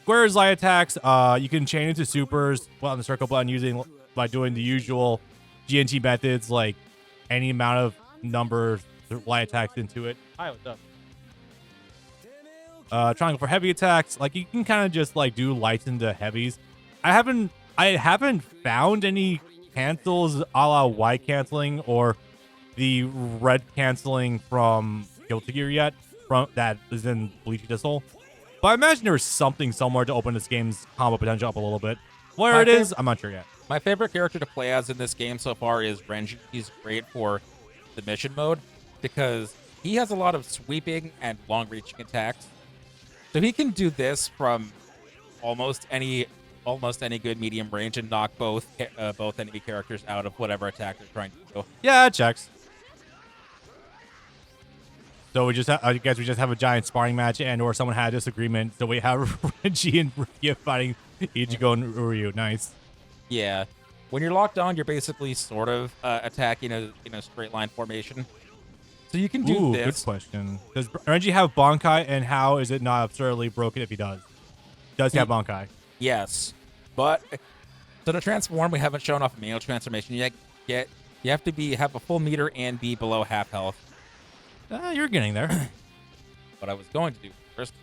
Square's light attacks, you can chain into supers on the circle button using by doing the usual GNT methods, like any amount of number light attacks into it. Hi, what's up? Triangle for heavy attacks, like you can kind of just like do lights into heavies. I haven't found any cancels a la white canceling or the red canceling from Guilty Gear yet, from that is in Bleach Distal. But I imagine there was something somewhere to open this game's combo potential up a little bit. Where it is, I'm not sure yet. My favorite character to play as in this game so far is Renji. He's great for the mission mode because he has a lot of sweeping and long-reaching attacks. So he can do this from almost any good medium range and knock both enemy characters out of whatever attack they're trying to do. Yeah, it checks. So I guess we just have a giant sparring match, and/or someone had a disagreement. So we have Renji and Ryu fighting Ichigo and Uryu. Nice. Yeah, when you're locked on, you're basically sort of attacking in a straight line formation. So you can do this. Good question. Does Renji have Bankai, and how is it not absurdly broken if he does? Does he have Bankai? Yes, but so to transform, we haven't shown off a manual transformation yet. You have to have a full meter and be below half health. You're getting there. What I was going to do first,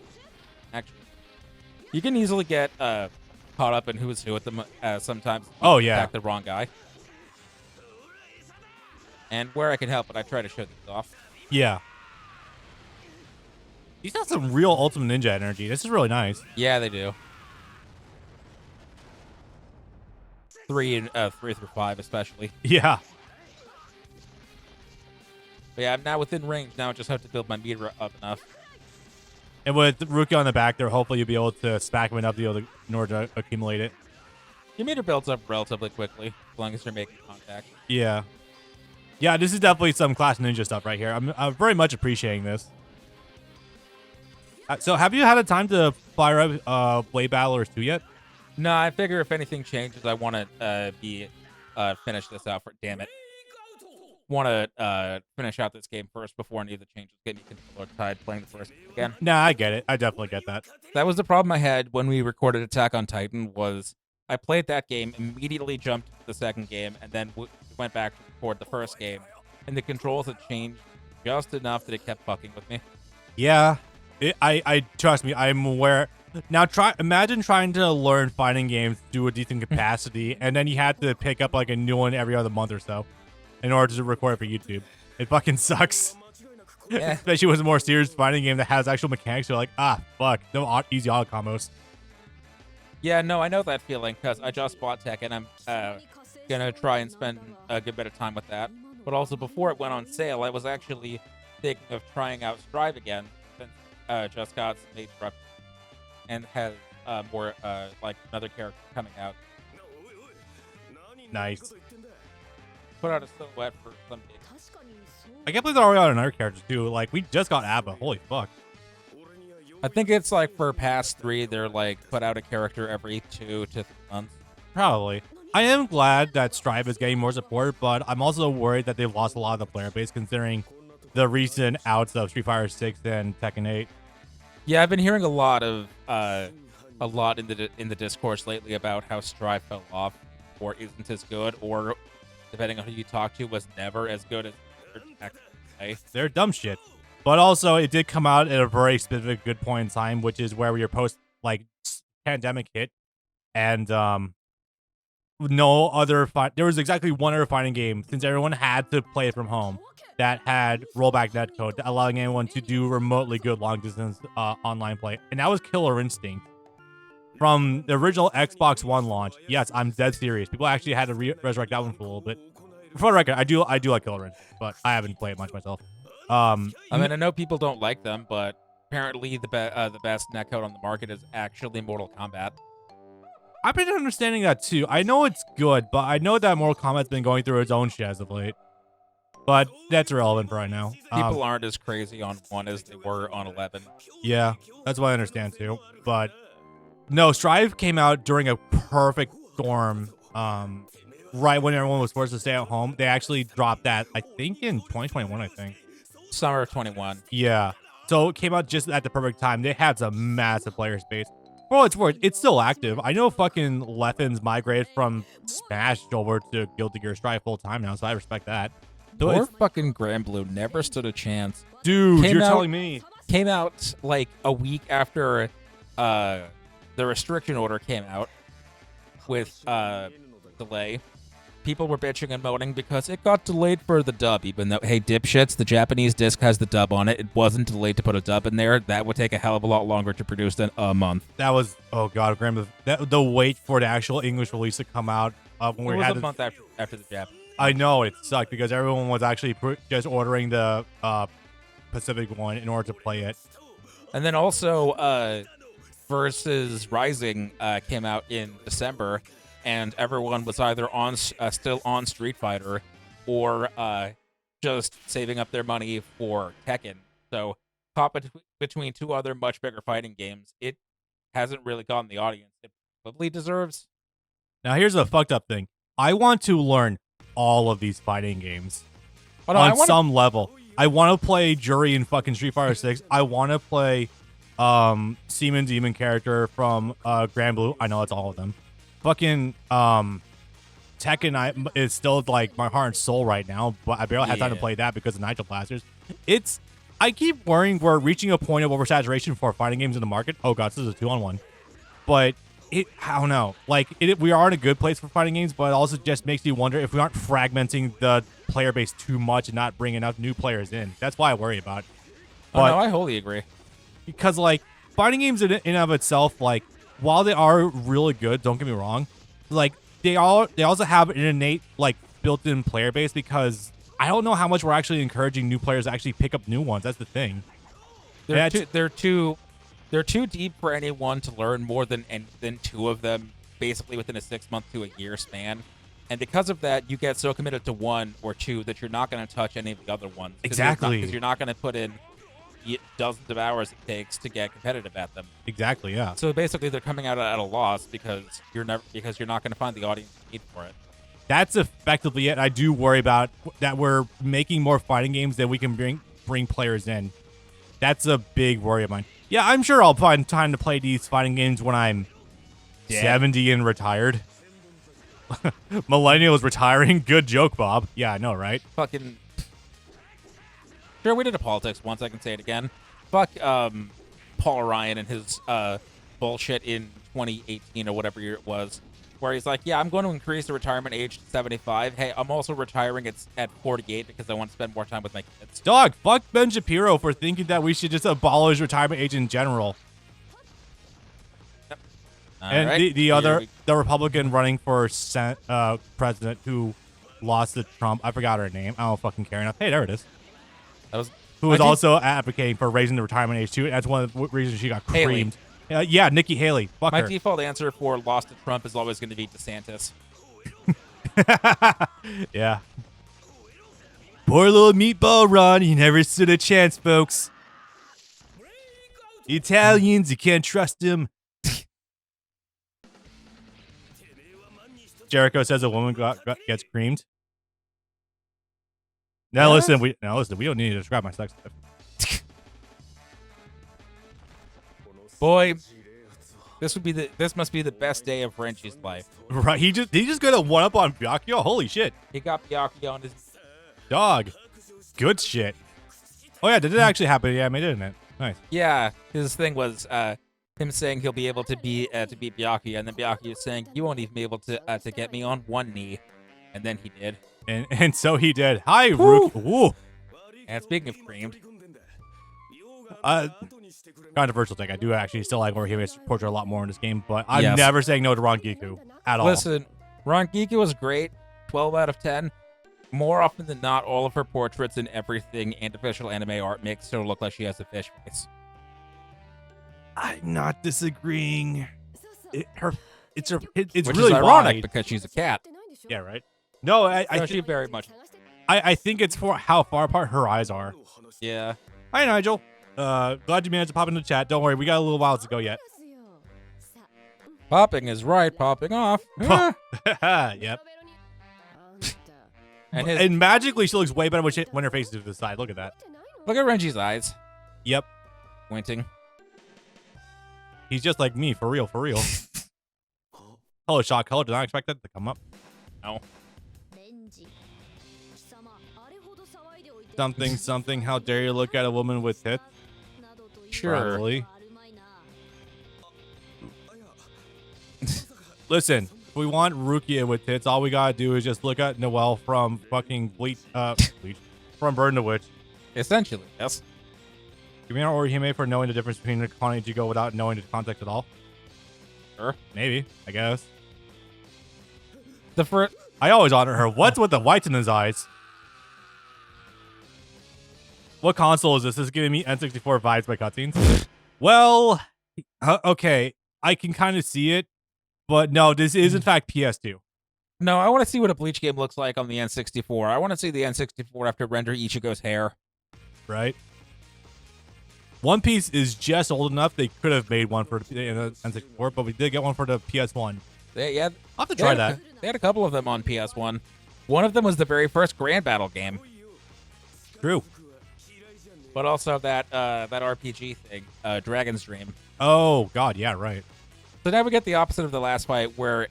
actually, you can easily get caught up in who's who with them. Sometimes attack the wrong guy. And where I can help it, I try to show these off. Yeah. He's got some real Ultimate Ninja energy. This is really nice. Yeah, they do. 3 through 5 especially. Yeah. But yeah, I'm now within range. Now I just have to build my meter up enough. And with Ruki on the back there, hopefully you'll be able to stack him enough in order to accumulate it. Your meter builds up relatively quickly, as long as you're making contact. Yeah. Yeah, this is definitely some Class Ninja stuff right here. I'm very much appreciating this. So have you had a time to fire up Blade Battlers 2 yet? No, I figure if anything changes, I want to finish this out. Damn it. Want to finish out this game first before any of the changes get me controller tied playing the first game again. Nah, I get it. I definitely get that. That was the problem I had when we recorded Attack on Titan. Was I played that game, immediately jumped to the second game, and then went back to record the first game, and the controls had changed just enough that it kept fucking with me. Yeah, I trust me. I'm aware. Now imagine trying to learn fighting games to a decent capacity, and then you had to pick up like a new one every other month or so in order to record it for YouTube. It fucking sucks. Yeah. Especially with a more serious fighting game that has actual mechanics. You're like, fuck, no easy auto combos. Yeah, no, I know that feeling because I just bought Tech and I'm gonna try and spend a good bit of time with that. But also before it went on sale, I was actually thinking of trying out Strive again since just got some major updates and has more like another character coming out. Nice. Put out a silhouette for some days. I can't believe they're already out another character too. Like we just got Abba. Holy fuck. I think it's like for past 3, they're like put out a character every 2 to 3 months. Probably. I am glad that Strive is getting more support, but I'm also worried that they've lost a lot of the player base considering the recent outs of Street Fighter 6 and Tekken 8. Yeah, I've been hearing a lot in the discourse lately about how Strive fell off or isn't as good, or depending on who you talk to, was never as good as they're dumb shit. But also, it did come out at a very specific good point in time, which is where your post-pandemic hit, and no other there was exactly one other fighting game, since everyone had to play it from home, that had rollback netcode, allowing anyone to do remotely good long-distance online play, and that was Killer Instinct. From the original Xbox One launch, yes, I'm dead serious. People actually had to resurrect that one for a little bit. For the record, I do like Killer Instinct, but I haven't played it much myself. I mean, I know people don't like them, but apparently the best netcode on the market is actually Mortal Kombat. I've been understanding that too. I know it's good, but I know that Mortal Kombat's been going through its own shit as of late. But that's irrelevant for right now. People aren't as crazy on 1 as they were on 11. Yeah, that's what I understand too. But no, Strive came out during a perfect storm. Right when everyone was forced to stay at home. They actually dropped that, I think, in 2021, I think. Summer of 21. Yeah. So it came out just at the perfect time. They had some massive player space. For what it's worth, it's still active. I know fucking Leffins migrated from Smash over to Guilty Gear Strive full time now, so I respect that. So Poor it's, fucking Granblue never stood a chance. dude, Came you're out- telling me. Came out like a week after the restriction order came out with delay. People were bitching and moaning because it got delayed for the dub, even though, hey, dipshits, the Japanese disc has the dub on it. It wasn't delayed to put a dub in there. That would take a hell of a lot longer to produce than a month. That was, oh god, Grandma, the wait for the actual English release to come out when It we was had a month after the Japanese. I know it sucked because everyone was actually just ordering the Pacific one in order to play it. And then also, Versus Rising came out in December, and everyone was either on still on Street Fighter or just saving up their money for Tekken. So, caught between two other much bigger fighting games, it hasn't really gotten the audience it probably deserves. Now here's a fucked up thing. I want to learn all of these fighting games Oh, no, on some level. I want to play Jury in fucking Street Fighter 6. I want to play Seaman Demon character from Granblue. I know it's all of them. Fucking Tekken is still like my heart and soul right now, but I barely had time to play that because of Nitro Blasters. I keep worrying we're reaching a point of oversaturation for fighting games in the market. Oh god, this is a 2-on-1. But I don't know. Like we are in a good place for fighting games, but it also just makes me wonder if we aren't fragmenting the player base too much and not bringing enough new players in. That's why I worry about. But, no, I wholly agree. Because like fighting games in and of itself, like while they are really good, don't get me wrong, like they also have an innate like built-in player base because I don't know how much we're actually encouraging new players to actually pick up new ones. That's the thing. They're too deep for anyone to learn more than two of them, basically within a 6 month to a year span. And because of that, you get so committed to one or two that you're not going to touch any of the other ones. Exactly. Because you're not going to put in dozens of hours it takes to get competitive at them. Exactly. Yeah. So basically, they're coming out at a loss because you're not going to find the audience you need for it. That's effectively it. I do worry about that we're making more fighting games than we can bring players in. That's a big worry of mine. Yeah, I'm sure I'll find time to play these fighting games when I'm 70 and retired. Millennials retiring. Good joke, Bob. Yeah, I know, right? Fucking. Sure, we did a politics once. I can say it again. Fuck Paul Ryan and his bullshit in 2018 or whatever year it was, where he's like, yeah, I'm going to increase the retirement age to 75. Hey, I'm also retiring at 48 because I want to spend more time with my kids. Dog, fuck Ben Shapiro for thinking that we should just abolish retirement age in general. Yep. And right. the Republican running for president who lost to Trump, I forgot her name. I don't fucking care enough. Hey, there it is. Who was also advocating for raising the retirement age too. That's one of the reasons she got creamed. Yeah, Nikki Haley. Fuck My her. default answer for lost to Trump is always going to be DeSantis. Yeah. Poor little meatball Ron. He never stood a chance, folks. The Italians, you can't trust him. Jericho says a woman gets creamed. Now listen, we don't need to describe my sex life. Boy, this must be the best day of Renji's life. Right, he just got a one up on Byakuya. Holy shit, He got Byakuya on his dog. Good shit. Oh yeah, did it actually happen? Yeah, I mean, didn't it? Nice. Yeah, his thing was him saying he'll be able to beat Byakuya, and then Byakuya saying you won't even be able to get me on one knee, and then he did. And so he did. Hi, Rook. Woo. And speaking of creamed, Controversial thing. I do actually still like Orihime's portrait a lot more in this game, but I'm never saying no to Rangiku at all. Listen, Rangiku was great, 12 out of 10. More often than not, all of her portraits and everything and official anime art makes her look like she has a fish face. I'm not disagreeing. It's Which really is ironic wide. because she's a cat. Yeah, right. No, She very much. I think it's for how far apart her eyes are. Yeah. Hi, Nigel. Glad you managed to pop into the chat. Don't worry, we got a little while to go yet. Popping is right, popping off. Yep. And And magically, she looks way better when her face is to the side. Look at that. look at Renji's eyes. Yep. pointing. He's just like me, for real, for real. Hello, shot color. Did not expect that to come up. No. Something, something. How dare you look at a woman with tits? Sure. Probably. Listen, if we want Rukia with tits, all we gotta do is just look at Noelle from fucking Bleach, from Burn the Witch. Essentially, yes. Give me an Orihime for knowing the difference between the Kane Ichigo without knowing the context at all. Sure. Maybe, I guess. The first. I always honor her. What's with the whites in his eyes? What console is this? This is giving me N64 vibes by cutscenes. Well, okay, I can kind of see it, but no, this is in fact PS2. No, I want to see what a Bleach game looks like on the N64. I want to see the N64 after render Ichigo's hair. Right. One Piece is just old enough they could have made one for the N64, but we did get one for the PS1. Yeah, I'll have to try that. They had a couple of them on PS1. One of them was the very first Grand Battle game. True. But also that RPG thing, Dragon's Dream. Oh, God, yeah, right. So now we get the opposite of the last fight, where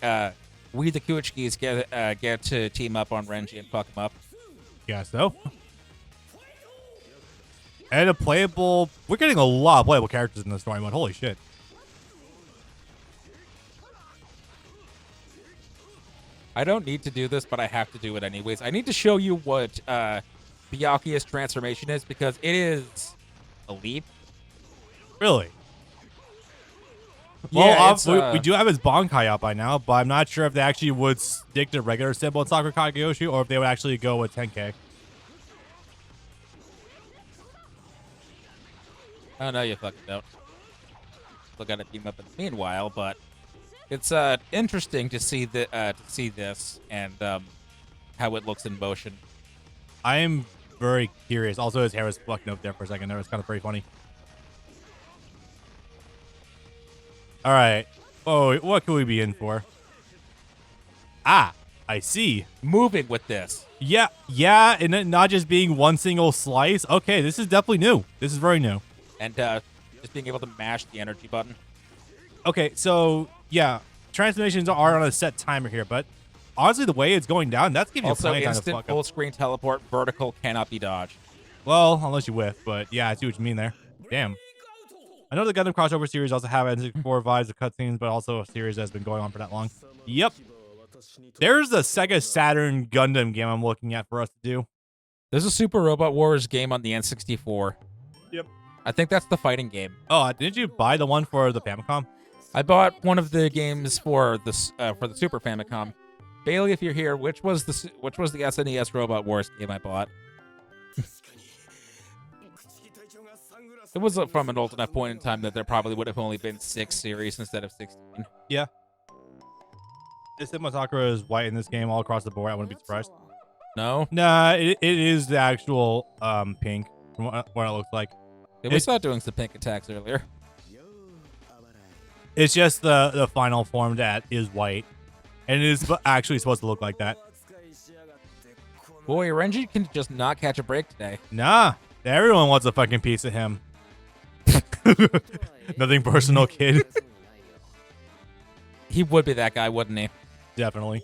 we the Kuichikis get to team up on Renji and fuck him up. Yeah, so. And a playable... We're getting a lot of playable characters in this story mode. Holy shit. I don't need to do this, but I have to do it anyways. I need to show you what Byakuya's transformation is, because it is elite. Really? Yeah, Well, we do have his Bankai out by now, but I'm not sure if they actually would stick to regular symbol in Sakura Kagyoshi or if they would actually go with 10K. Oh, no, you fucking don't. Still got to team up in the meanwhile, but it's interesting to see this and how it looks in motion. I am very curious. Also, his hair was fucking up there for a second. That was kind of pretty funny. All right. Oh, what can we be in for? Ah, I see. Moving with this. Yeah, and it not just being one single slice. Okay, this is definitely new. This is very new. And just being able to mash the energy button. Okay, so yeah, transformations are on a set timer here, but honestly, the way it's going down, that's giving you Also, plenty of time to instant fuck full up. screen teleport, vertical, cannot be dodged. Well, unless you whiff, but yeah, I see what you mean there. Damn. I know the Gundam crossover series also have N64 vibes of cutscenes, but also a series that's been going on for that long. Yep. There's a Sega Saturn Gundam game I'm looking at for us to do. There's a Super Robot Wars game on the N64. Yep. I think that's the fighting game. Oh, didn't you buy the one for the Famicom? I bought one of the games for the Super Famicom. Bailey, if you're here, which was the SNES Robot Wars game I bought? It was from an old enough point in time that there probably would have only been 6 series instead of 16. Yeah. This Sakura is white in this game all across the board. I wouldn't be surprised. No? Nah, it is the actual pink from what it looks like. Yeah, we saw it doing some pink attacks earlier. It's just the final form that is white. And it is actually supposed to look like that. Boy, Renji can just not catch a break today. Nah, everyone wants a fucking piece of him. Nothing personal, kid. He would be that guy, wouldn't he? Definitely.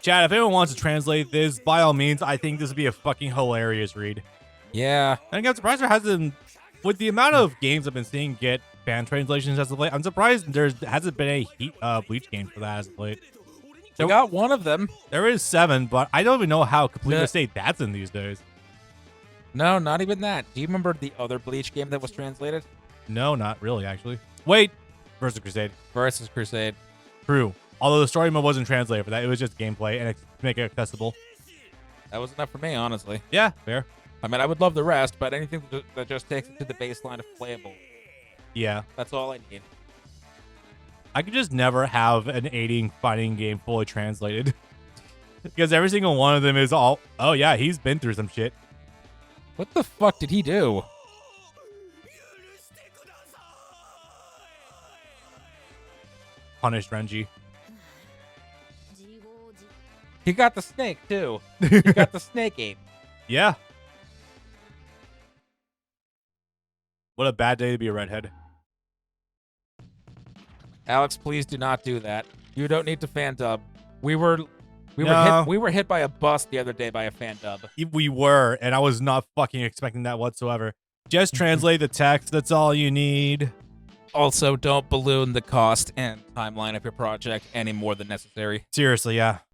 Chad, if anyone wants to translate this, by all means, I think this would be a fucking hilarious read. Yeah. And I'm surprised there hasn't, with the amount of games I've been seeing get fan translations as of late, I'm surprised there hasn't been a Bleach game for that as of late. We got one of them. There is 7, but I don't even know how complete a state that's in these days. No, not even that. Do you remember the other Bleach game that was translated? No, not really, actually. Wait. Versus Crusade. Versus Crusade. True. Although the story mode wasn't translated for that. It was just gameplay and to make it accessible. That was enough for me, honestly. Yeah, fair. I mean, I would love the rest, but anything that just takes it to the baseline of playable. Yeah. That's all I need. I could just never have an aiding fighting game fully translated. Because every single one of them is all, oh yeah, he's been through some shit. What the fuck did he do? Punished Renji. He got the snake, too. He got the snake ape. Yeah. What a bad day to be a redhead. Alex, please do not do that. You don't need to fan dub. We were No. hit by a bus the other day by a fan dub. We were, and I was not fucking expecting that whatsoever. Just translate the text. That's all you need. Also, don't balloon the cost and timeline of your project any more than necessary. Seriously, yeah.